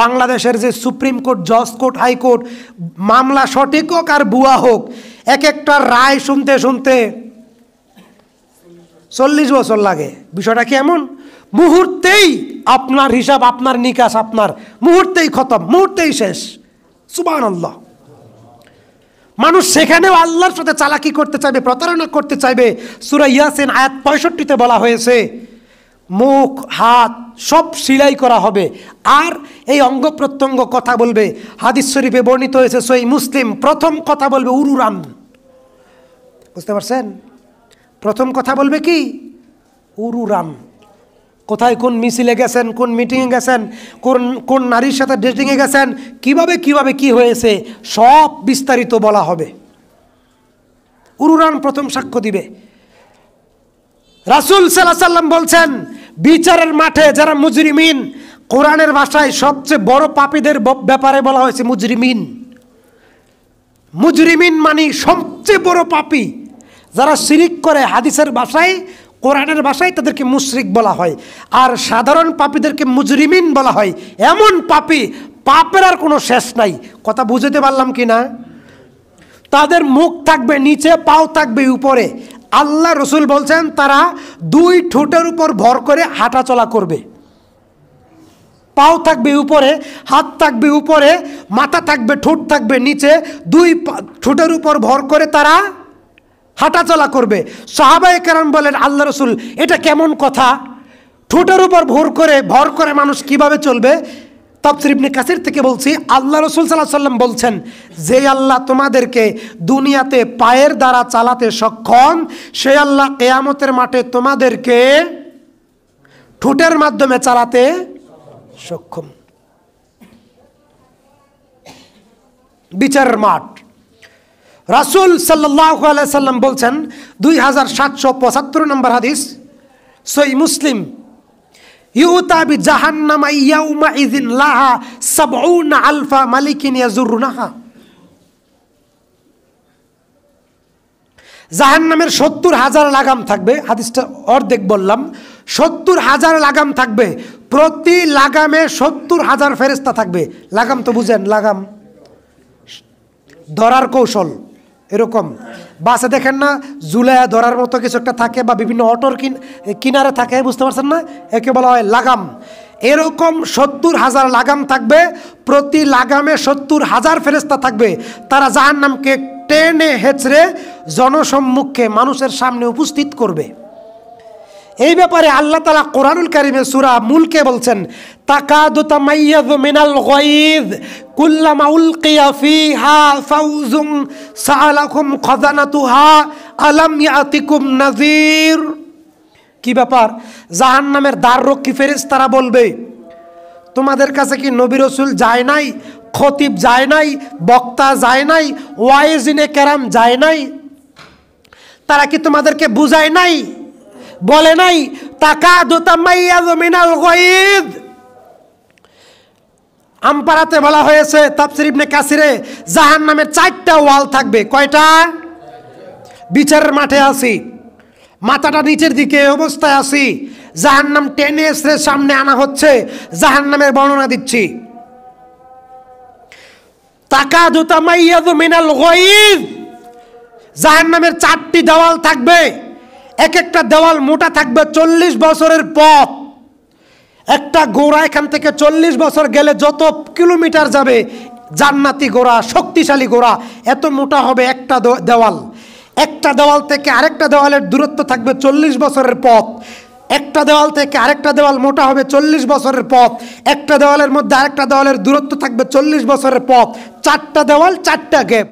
বাংলাদেশের যে supreme court, জজ কোর্ট, হাইকোর্ট, মামলা সঠিক হোক আর ভুয়া হোক, এক একটা রায় শুনতে শুনতে 40 বছর লাগে। বিষয়টা কি এমন? মুহূর্তেই আপনার হিসাব, আপনার নিকাশ, আপনার মুহূর্তেই খতম, মুহূর্তেই শেষ। সুবহানাল্লাহ। মানুষ সেখানেও আল্লাহর সাথে চালাকি করতে চাইবে, প্রতারণা করতে চাইবে। সূরা ইয়াসিন আয়াত 65-তে বলা হয়েছে মুখ হাত সব সিলাই করা হবে, আর এই অঙ্গ প্রত্যঙ্গ কথা বলবে। হাদিস শরীফে বর্ণিত হয়েছে, সহিহ মুসলিম, প্রথম কথা বলবে উরুরান। বুঝতে পারছেন? প্রথম কথা বলবে কি? উরুরান। কোথায় কোন মিছিলে গেছেন, কোন মিটিংয়ে গেছেন, কোন নারীর সাথে ডেটিংয়ে গেছেন, কিভাবে কি হয়েছে, সব বিস্তারিত বলা হবে। উরুরান প্রথম সাক্ষ্য দিবে। রাসূল সাল্লাল্লাহু আলাইহি সাল্লাম বলছেন, বিচারের মাঠে যারা মুজরিমিন, কোরআনের ভাষায় সবচেয়ে বড় পাপীদের ব্যাপারে বলা হয়েছে মুজরিমিন। মুজরিমিন মানে সবচেয়ে বড় পাপী। যারা শিরিক করে, হাদিসের ভাষায়, কোরআনের ভাষায় তাদেরকে মুশরিক বলা হয়, আর সাধারণ পাপীদেরকে মুজরিমিন বলা হয়। এমন পাপী, পাপের আর কোনো শেষ নাই। কথা বুঝতে পারলাম কি না? তাদের মুখ থাকবে নিচে, পাও থাকবে উপরে। আল্লাহ রসুল বলছেন তারা 2 ঠোঁটের উপর ভর করে হাঁটা চলা করবে। পাও থাকবে উপরে, হাত থাকবে উপরে, মাথা থাকবে, ঠোঁট থাকবে নিচে, 2 ঠোঁটের উপর ভর করে তারা হাঁটা চলা করবে। সাহাবায়ে কেরাম বলেন, আল্লাহ রসুল এটা কেমন কথা? ঠোঁটের উপর ভর করে মানুষ কিভাবে চলবে? তাফসীর ইবনে কাসির থেকে বলছি, আল্লাহ রসুল সাল্লাল্লাহু আলাইহি সাল্লাম বলছেন, যে আল্লাহ তোমাদেরকে দুনিয়াতে পায়ের দ্বারা চালাতে সক্ষম, সেই আল্লাহ কিয়ামতের মাঠে তোমাদেরকে ঠোঁটের মাধ্যমে চালাতে সক্ষম। বিচারের মাঠ। রাসূল সাল্লাল্লাহু আলাইহি সাল্লাম বলছেন, 2775 নম্বর হাদিস, সহিহ মুসলিম, ইউতা বি জাহান্নামা ইয়াউমা ইযিন লাহা 70 আলফা মালিকিন ইয়াজুরুনাহা। জাহান্নামের 70,000 লাগাম থাকবে। হাদিসটা অর্ধেক বললাম। 70,000 লাগাম থাকবে, প্রতি লাগামে 70,000 ফেরেশতা থাকবে। লাগাম তো বুঝেন, লাগাম ধরার কৌশল। এরকম বাসে দেখেন না, জুলাইয়া ধরার মতো কিছু একটা থাকে, বা বিভিন্ন অটোর কিনারে থাকে, বুঝতে পারছেন না? একে বলা হয় লাগাম। এরকম 70,000 লাগাম থাকবে, প্রতি লাগামে 70,000 ফেরেশতা থাকবে। তারা জাহান্নামকে টেনে হেঁচড়ে জনসম্মুখে মানুষের সামনে উপস্থিত করবে। এই ব্যাপারে আল্লাহ তাআলা কোরআনুল কারীমে সূরা মুলকে বলছেন, তাকাদু তামাইয়াযু মিনাল গায়য কুল্লামা উলকিয়া ফিহা ফাউজুন সাআলাকুম খাযানাতুহা আলাম ইয়াতিকুম নাযীর। কি ব্যাপার? জাহান্নামের দ্বাররক্ষী ফেরেশতারা বলবে, তোমাদের কাছে কি নবী রাসূল যায় নাই, খতিব যায় নাই, বক্তা যায় নাই, ওয়াইজিনে কেরাম যায় নাই? তারা কি তোমাদেরকে বুঝায় নাই, বলে নাই? তাকাদু তামাইয়াযু মিনাল গায়য। আমপারাতে বলা হয়েছে তাফসীর ইবনে কাসিরে, জাহান্নামের 4টা ওয়াল থাকবে। কয়টা? বিচারের মাঠে আছি, মাথাটা নিচের দিকে অবস্থায় আছি, জাহান্নাম টেনে এসে সামনে আনা হচ্ছে, জাহান্নামের বর্ণনা দিচ্ছি। তাকাদু তামাইয়াযু মিনাল গায়য। জাহান্নামের 4টি দেওয়াল থাকবে, এক একটা দেওয়াল মোটা থাকবে 40 বছরের পথ। একটা ঘোড়া এখান থেকে 40 বছর গেলে যত কিলোমিটার যাবে, জান্নাতি ঘোড়া, শক্তিশালী ঘোড়া, এত মোটা হবে একটা দেওয়াল। একটা দেওয়াল থেকে আরেকটা দেওয়ালের দূরত্ব থাকবে 40 বছরের পথ। একটা দেওয়াল থেকে আরেকটা দেওয়াল মোটা হবে 40 বছরের পথ। একটা দেওয়ালের মধ্যে আরেকটা দেওয়ালের দূরত্ব থাকবে 40 বছরের পথ। 4টা দেওয়াল, 4টা গ্যাপ।